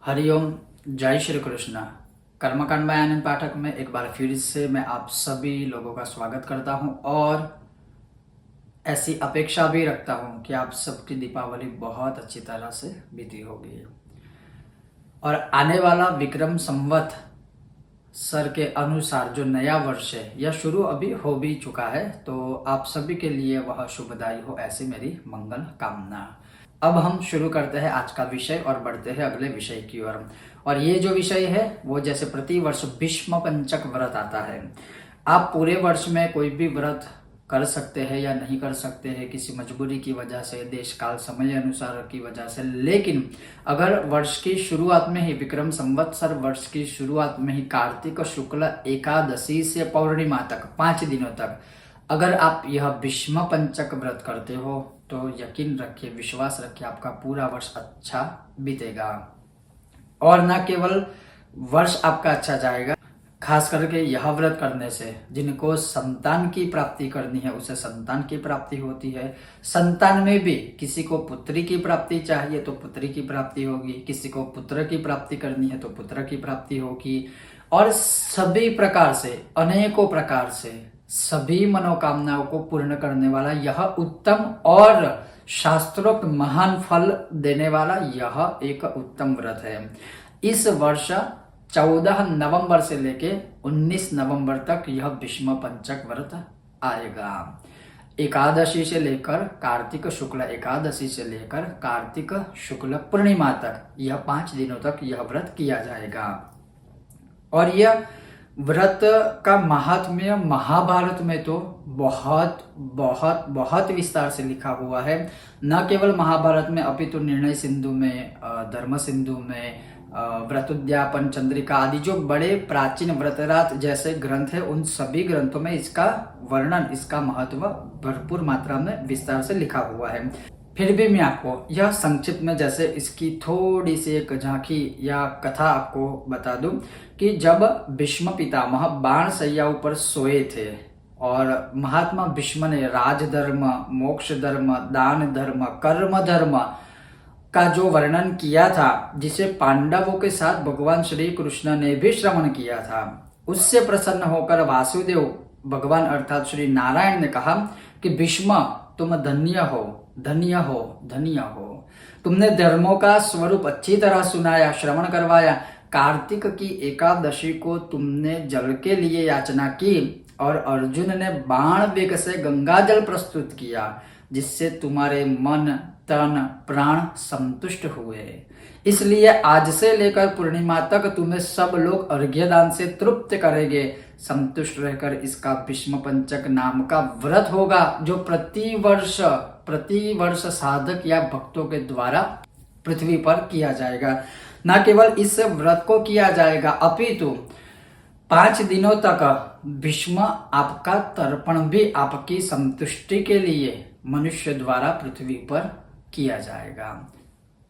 हरिओम। जय श्री कृष्ण। कर्मकांड बाय आनंद पाठक में एक बार फिर से मैं आप सभी लोगों का स्वागत करता हूं और ऐसी अपेक्षा भी रखता हूं कि आप सबकी दीपावली बहुत अच्छी तरह से बीती होगी और आने वाला विक्रम संवत सर के अनुसार जो नया वर्ष है यह शुरू अभी हो भी चुका है, तो आप सभी के लिए वह शुभदायी हो, ऐसी मेरी मंगल कामना। अब हम शुरू करते हैं आज का विषय और बढ़ते हैं अगले विषय की ओर। और ये जो विषय है वो जैसे प्रति वर्ष भीष्म पंचक व्रत आता है। आप पूरे वर्ष में कोई भी व्रत कर सकते हैं या नहीं कर सकते हैं किसी मजबूरी की वजह से, देश काल समय अनुसार की वजह से, लेकिन अगर वर्ष की शुरुआत में ही विक्रम संवत्सर वर्ष की शुरुआत में ही कार्तिक शुक्ल एकादशी से पौर्णिमा तक 5 दिनों तक अगर आप यह भीष्म पंचक व्रत करते हो तो यकीन रखिए, विश्वास रखिए, आपका पूरा वर्ष अच्छा बीतेगा। और न केवल वर्ष आपका अच्छा जाएगा, खास करके यह व्रत करने से जिनको संतान की प्राप्ति करनी है उसे संतान की प्राप्ति होती है। संतान में भी किसी को पुत्री की प्राप्ति चाहिए तो पुत्री की प्राप्ति होगी, किसी को पुत्र की प्राप्ति करनी है तो पुत्र की प्राप्ति होगी। और सभी प्रकार से, अनेकों प्रकार से सभी मनोकामनाओं को पूर्ण करने वाला यह उत्तम और शास्त्रोक्त महान फल देने वाला यह एक उत्तम व्रत है। इस वर्ष 14 नवंबर से लेके 19 नवंबर तक यह भीष्म पंचक व्रत आएगा। एकादशी से लेकर कार्तिक शुक्ल एकादशी से लेकर कार्तिक शुक्ल पूर्णिमा तक यह 5 दिनों तक यह व्रत किया जाएगा। और यह व्रत का महात्म्य महाभारत में तो बहुत बहुत बहुत विस्तार से लिखा हुआ है। न केवल महाभारत में अपितु निर्णय सिंधु में, धर्म सिंधु में, व्रतोद्यापन चंद्रिका आदि जो बड़े प्राचीन व्रतरात जैसे ग्रंथ है उन सभी ग्रंथों में इसका वर्णन, इसका महत्व भरपूर मात्रा में विस्तार से लिखा हुआ है। फिर भी मैं आपको यह संक्षिप्त में जैसे इसकी थोड़ी सी एक झांकी या कथा आपको बता दूं कि जब भीष्म पितामह बाण शैया ऊपर सोए थे और महात्मा भीष्म ने राजधर्म, मोक्ष धर्म, दान धर्म, कर्म धर्म का जो वर्णन किया था, जिसे पांडवों के साथ भगवान श्री कृष्ण ने भी श्रवण किया था, उससे प्रसन्न होकर वासुदेव भगवान अर्थात श्री नारायण ने कहा कि भीष्म तुम धन्य हो, धन्य हो, धन्य हो। तुमने धर्मों का स्वरूप अच्छी तरह सुनाया, श्रवण करवाया। कार्तिक की एकादशी को तुमने जल के लिए याचना की और अर्जुन ने बाण वेग से गंगा जल प्रस्तुत किया, जिससे तुम्हारे मन तन प्राण संतुष्ट हुए। इसलिए आज से लेकर पूर्णिमा तक तुम्हें सब लोग अर्घ्यदान से तृप्त करेंगे। संतुष्ट रहकर इसका भीष्म पंचक नाम का व्रत होगा जो प्रति वर्ष साधक या भक्तों के द्वारा पृथ्वी पर किया जाएगा। न केवल इस व्रत को किया जाएगा अपितु 5 दिनों तक भीष्म आपका तर्पण भी आपकी संतुष्टि के लिए मनुष्य द्वारा पृथ्वी पर किया जाएगा।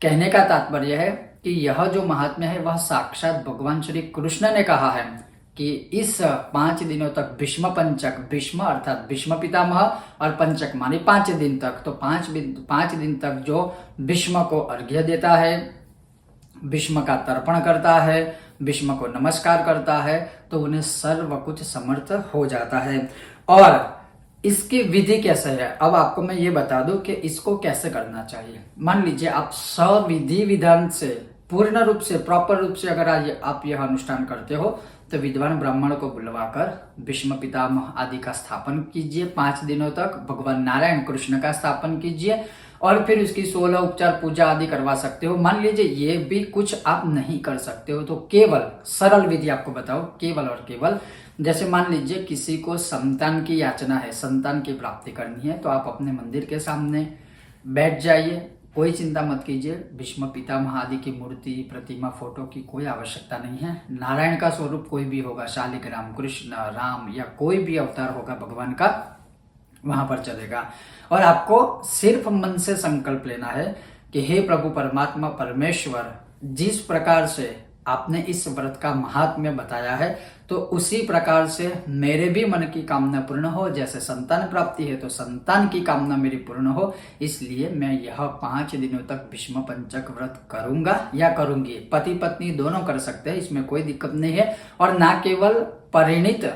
कहने का तात्पर्य है कि यह जो महात्म्य है वह साक्षात भगवान श्री कृष्ण ने कहा है कि इस 5 दिनों तक भीष्म पंचक, भीष्म अर्थात भीष्म पितामह और पंचक मानी 5 दिन तक, तो 5 दिन तक जो भीष्म को अर्घ्य देता है, भीष्म का तर्पण करता है, भीष्म को नमस्कार करता है, तो उन्हें सर्व कुछ समर्थ हो जाता है। और इसकी विधि कैसे है, अब आपको मैं ये बता दूं कि इसको कैसे करना चाहिए। मान लीजिए आप सविधि विधान से, पूर्ण रूप से, प्रॉपर रूप से अगर आप यह अनुष्ठान करते हो तो विद्वान ब्राह्मण को बुलवाकर भीष्म पितामह आदि का स्थापन कीजिए। 5 दिनों तक भगवान नारायण कृष्ण का स्थापन कीजिए और फिर उसकी 16 उपचार पूजा आदि करवा सकते हो। मान लीजिए ये भी कुछ आप नहीं कर सकते हो तो केवल सरल विधि आपको बताओ, केवल और केवल जैसे मान लीजिए किसी को संतान की याचना है, संतान की प्राप्ति करनी है, तो आप अपने मंदिर के सामने बैठ जाइए, कोई चिंता मत कीजिए। भीष्म पितामह आदि की मूर्ति, प्रतिमा, फोटो की कोई आवश्यकता नहीं है। नारायण का स्वरूप कोई भी होगा, शालिग्राम, कृष्ण, राम या कोई भी अवतार होगा भगवान का, वहां पर चलेगा। और आपको सिर्फ मन से संकल्प लेना है कि हे प्रभु परमात्मा परमेश्वर, जिस प्रकार से आपने इस व्रत का महात्म्य बताया है, तो उसी प्रकार से मेरे भी मन की कामना पूर्ण हो। जैसे संतान प्राप्ति है तो संतान की कामना मेरी पूर्ण हो, इसलिए मैं यह 5 दिनों तक भीष्म पंचक व्रत करूंगा या करूंगी। पति पत्नी दोनों कर सकते हैं, इसमें कोई दिक्कत नहीं है। और ना केवल परिणित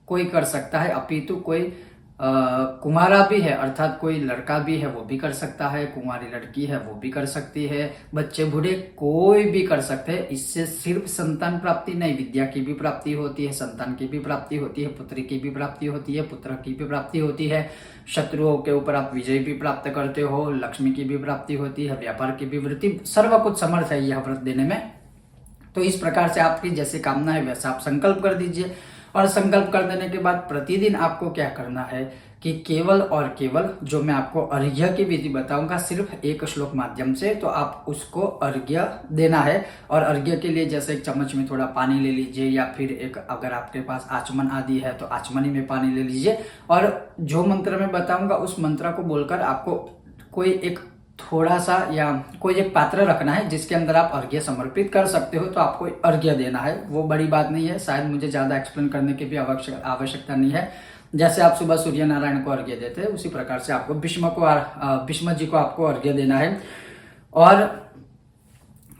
कोई कर सकता है, अपितु कोई कुमारा भी है, अर्थात कोई लड़का भी है वो भी कर सकता है, कुमारी लड़की है वो भी कर सकती है, बच्चे बूढ़े कोई भी कर सकते हैं। इससे सिर्फ संतान प्राप्ति नहीं, विद्या की भी प्राप्ति होती है, संतान की भी प्राप्ति होती है, पुत्री की भी प्राप्ति होती है, पुत्र की भी प्राप्ति होती है, शत्रुओं के ऊपर आप विजय भी प्राप्त करते हो, लक्ष्मी की भी प्राप्ति होती है, व्यापार की भी वृद्धि, सर्व कुछ समर्थ है यह व्रत देने में। तो इस प्रकार से आपकी जैसी कामना है वैसा आप संकल्प कर दीजिए। और संकल्प कर देने के बाद प्रतिदिन आपको क्या करना है कि केवल और केवल जो मैं आपको अर्घ्य की विधि बताऊंगा सिर्फ एक श्लोक माध्यम से, तो आप उसको अर्घ्य देना है। और अर्घ्य के लिए जैसे एक चम्मच में थोड़ा पानी ले लीजिए, या फिर एक अगर आपके पास आचमन आदि है तो आचमनी में पानी ले लीजिए, और जो मंत्र मैं बताऊंगा उस मंत्र को बोलकर आपको कोई एक थोड़ा सा या कोई एक पात्र रखना है जिसके अंदर आप अर्घ्य समर्पित कर सकते हो। तो आपको अर्घ्य देना है, वो बड़ी बात नहीं है, शायद मुझे ज्यादा एक्सप्लेन करने की भी आवश्यकता नहीं है। जैसे आप सुबह सूर्य नारायण को अर्घ्य देते हैं उसी प्रकार से आपको भीष्म जी को आपको अर्घ्य देना है। और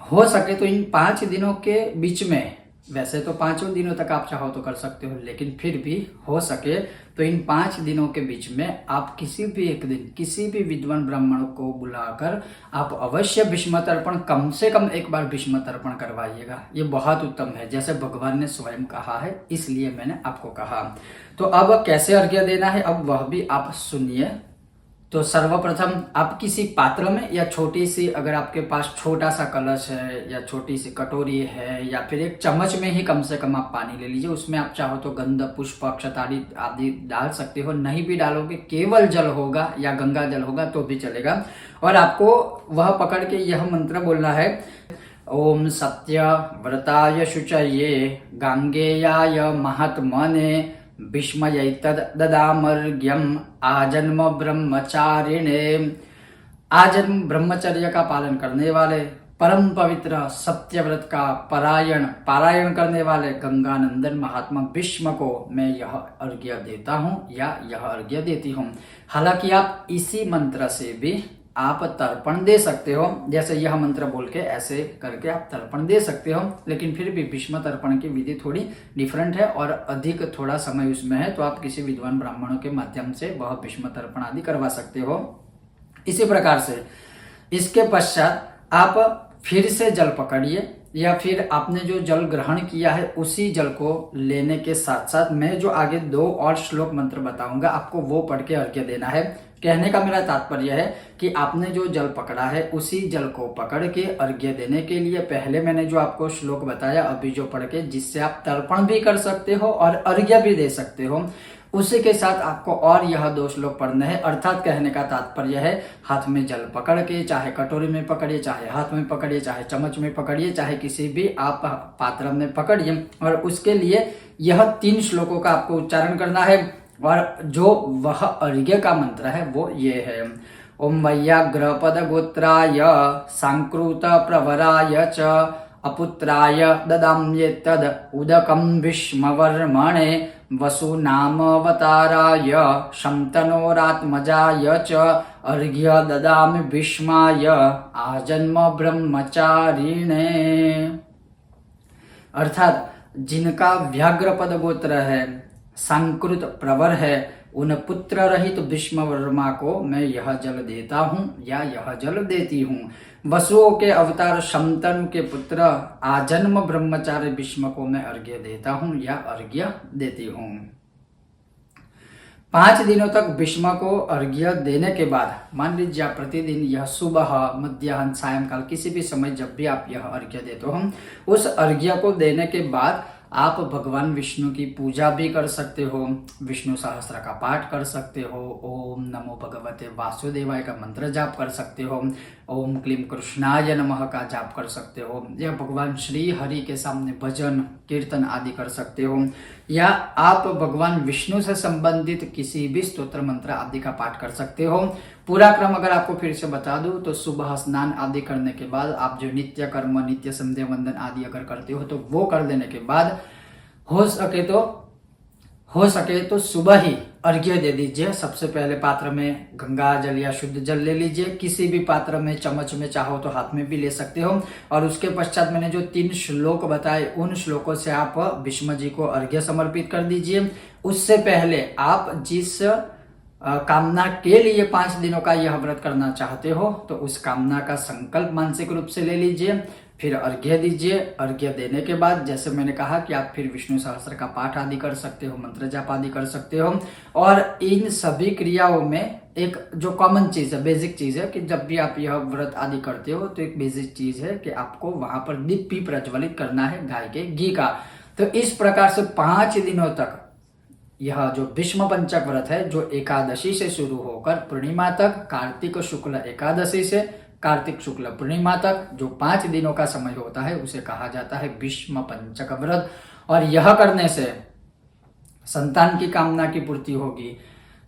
हो सके तो इन 5 दिनों के बीच में, वैसे तो 5 दिनों तक आप चाहो तो कर सकते हो, लेकिन फिर भी हो सके तो इन 5 दिनों के बीच में आप किसी भी एक दिन किसी भी विद्वान ब्राह्मण को बुलाकर आप अवश्य भीष्म तर्पण, कम से कम एक बार भीष्म तर्पण करवाइएगा। ये बहुत उत्तम है, जैसे भगवान ने स्वयं कहा है, इसलिए मैंने आपको कहा। तो अब कैसे अर्घ्य देना है अब वह भी आप सुनिए। तो सर्वप्रथम आप किसी पात्र में, या छोटी सी अगर आपके पास छोटा सा कलश है या छोटी सी कटोरी है, या फिर एक चम्मच में ही कम से कम आप पानी ले लीजिए। उसमें आप चाहो तो गंध पुष्प अक्षताड़ी आदि डाल सकते हो, नहीं भी डालोगे केवल जल होगा या गंगा जल होगा तो भी चलेगा। और आपको वह पकड़ के यह मंत्र बोलना है, ओम सत्य व्रताय शुचये गांगेयाय महात्मने भीष्मयैतददामर्घ्यम् आजन्म ब्रह्मचारिणे। आजन्म ब्रह्मचर्य का पालन करने वाले, परम पवित्र सत्यव्रत का पारायण करने वाले गंगानंदन महात्मा भीष्म को मैं यह अर्घ्य देता हूँ या यह अर्घ्य देती हूँ। हालांकि आप इसी मंत्र से भी आप तर्पण दे सकते हो, जैसे यह मंत्र बोल के ऐसे करके आप तर्पण दे सकते हो, लेकिन फिर भी भीष्म तर्पण की विधि थोड़ी डिफरेंट है और अधिक थोड़ा समय उसमें है। तो आप किसी विद्वान ब्राह्मणों के माध्यम से वह भीष्म तर्पण आदि करवा सकते हो। इसी प्रकार से इसके पश्चात आप फिर से जल पकड़िए, या फिर आपने जो जल ग्रहण किया है उसी जल को लेने के साथ साथ मैं जो आगे 2 और श्लोक मंत्र बताऊंगा आपको वो पढ़ के अर्घ्य देना है। कहने का मेरा तात्पर्य है कि आपने जो जल पकड़ा है उसी जल को पकड़ के अर्घ्य देने के लिए पहले मैंने जो आपको श्लोक बताया अभी जो पढ़ के, जिससे आप तर्पण भी कर सकते हो और अर्घ्य भी दे सकते हो, उसी के साथ आपको और यह 2 श्लोक पढ़ने हैं। अर्थात कहने का तात्पर्य है हाथ में जल पकड़ के, चाहे कटोरी में पकड़िए, चाहे हाथ में पकड़िए, चाहे चम्मच में पकड़िए, चाहे किसी भी आप पात्र में पकड़िए, और उसके लिए यह 3 श्लोकों का आपको उच्चारण करना है। और जो वह अर्घ्य का मंत्र है वो ये है, ओम वैयाग्रपद गोत्राय सांकृत प्रवराय च अपुत्राय ददाम्येतद उदकं भीष्मवर्मणे वसुनामवताराय शन्तनोरात्मजाय च अर्घ्य ददामि भीष्माय आजन्म ब्रह्मचारिणे। अर्थात जिनका व्याघ्रपद गोत्र है, सांकृत प्रवर है, उन पुत्र रहित भीष्म वर्मा को मैं यह जल देता हूँ या यह जल देती हूँ। वसुओं के अवतार शंतनु के पुत्र आजन्म ब्रह्मचारी भीष्म को मैं अर्घ्य देता हूँ या अर्घ्य देती हूँ। 5 दिनों तक भीष्म को अर्घ्य देने के बाद मान लीजिए आप प्रतिदिन यह सुबह, मध्याह्न, सायंकाल किसी भी समय जब भी आप यह अर्घ्य देते हो, उस अर्घ्य को देने के बाद आप भगवान विष्णु की पूजा भी कर सकते हो, विष्णु सहस्त्र का पाठ कर सकते हो, ओम नमो भगवते वासुदेवाय का मंत्र जाप कर सकते हो, ओम क्लीम कृष्णाय नमः का जाप कर सकते हो, या भगवान श्री हरि के सामने भजन कीर्तन आदि कर सकते हो, या आप भगवान विष्णु से संबंधित किसी भी स्तोत्र मंत्र आदि का पाठ कर सकते हो। पूरा क्रम अगर आपको फिर से बता दूं तो सुबह स्नान आदि करने के बाद आप जो नित्य कर्म, नित्य संध्या वंदन आदि अगर करते हो तो वो कर लेने के बाद हो सके तो सुबह ही अर्घ्य दे दीजिए। सबसे पहले पात्र में गंगा जल या शुद्ध जल ले लीजिए, किसी भी पात्र में, चम्मच में चाहो तो हाथ में भी ले सकते हो। और उसके पश्चात मैंने जो 3 श्लोक बताए उन श्लोकों से आप भीष्म जी को अर्घ्य समर्पित कर दीजिए। उससे पहले आप जिस कामना के लिए 5 दिनों का यह व्रत करना चाहते हो तो उस कामना का संकल्प मानसिक रूप से ले लीजिए, फिर अर्घ्य दीजिए। अर्घ्य देने के बाद जैसे मैंने कहा कि आप फिर विष्णु सहस्त्र का पाठ आदि कर सकते हो, मंत्र जाप आदि कर सकते हो। और इन सभी क्रियाओं में एक जो कॉमन चीज है, बेसिक चीज है कि जब भी आप यह व्रत आदि करते हो तो एक बेसिक चीज है कि आपको वहां पर दीप भी प्रज्वलित करना है गाय के घी का। तो इस प्रकार से 5 दिनों तक यह जो भीष्म पंचक व्रत है, जो एकादशी से शुरू होकर पूर्णिमा तक, कार्तिक शुक्ल एकादशी से कार्तिक शुक्ल पूर्णिमा तक जो 5 दिनों का समय होता है उसे कहा जाता है भीष्म पंचक व्रत। और यह करने से संतान की कामना की पूर्ति होगी,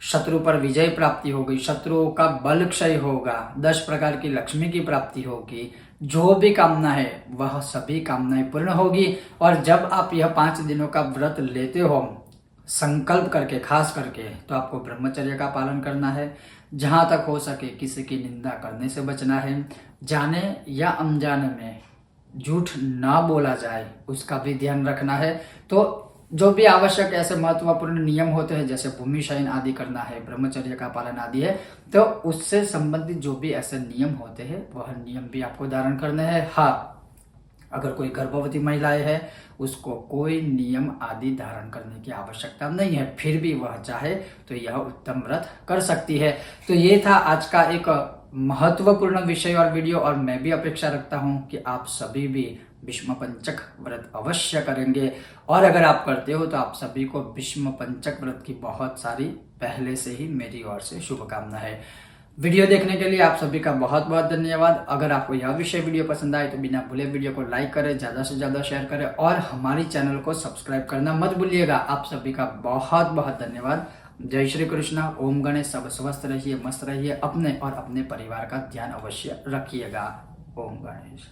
शत्रु पर विजय प्राप्ति होगी, शत्रुओं का बल क्षय होगा, 10 प्रकार की लक्ष्मी की प्राप्ति होगी, जो भी कामना है वह सभी कामनाएं पूर्ण होगी। और जब आप यह 5 दिनों का व्रत लेते हो संकल्प करके, खास करके, तो आपको ब्रह्मचर्य का पालन करना है। जहां तक हो सके किसी की निंदा करने से बचना है, जाने या अनजाने में झूठ ना बोला जाए उसका भी ध्यान रखना है। तो जो भी आवश्यक ऐसे महत्वपूर्ण नियम होते हैं जैसे भूमि शयन आदि करना है, ब्रह्मचर्य का पालन आदि है, तो उससे संबंधित जो भी ऐसे नियम होते हैं वह नियम भी आपको धारण करने हैं। हाँ, अगर कोई गर्भवती महिलाएं है उसको कोई नियम आदि धारण करने की आवश्यकता नहीं है, फिर भी वह चाहे तो यह उत्तम व्रत कर सकती है। तो ये था आज का एक महत्वपूर्ण विषय और वीडियो, और मैं भी अपेक्षा रखता हूं कि आप सभी भी भीष्म पंचक व्रत अवश्य करेंगे। और अगर आप करते हो तो आप सभी को भीष्म पंचक व्रत की बहुत सारी पहले से ही मेरी ओर से शुभकामना है। वीडियो देखने के लिए आप सभी का बहुत बहुत धन्यवाद। अगर आपको यह विषय वीडियो पसंद आए तो बिना भूले वीडियो को लाइक करें, ज्यादा से ज्यादा शेयर करें और हमारी चैनल को सब्सक्राइब करना मत भूलिएगा। आप सभी का बहुत बहुत धन्यवाद। जय श्री कृष्णा। ओम गणेश। सब स्वस्थ रहिए, मस्त रहिए, अपने और अपने परिवार का ध्यान अवश्य रखिएगा। ओम गणेश।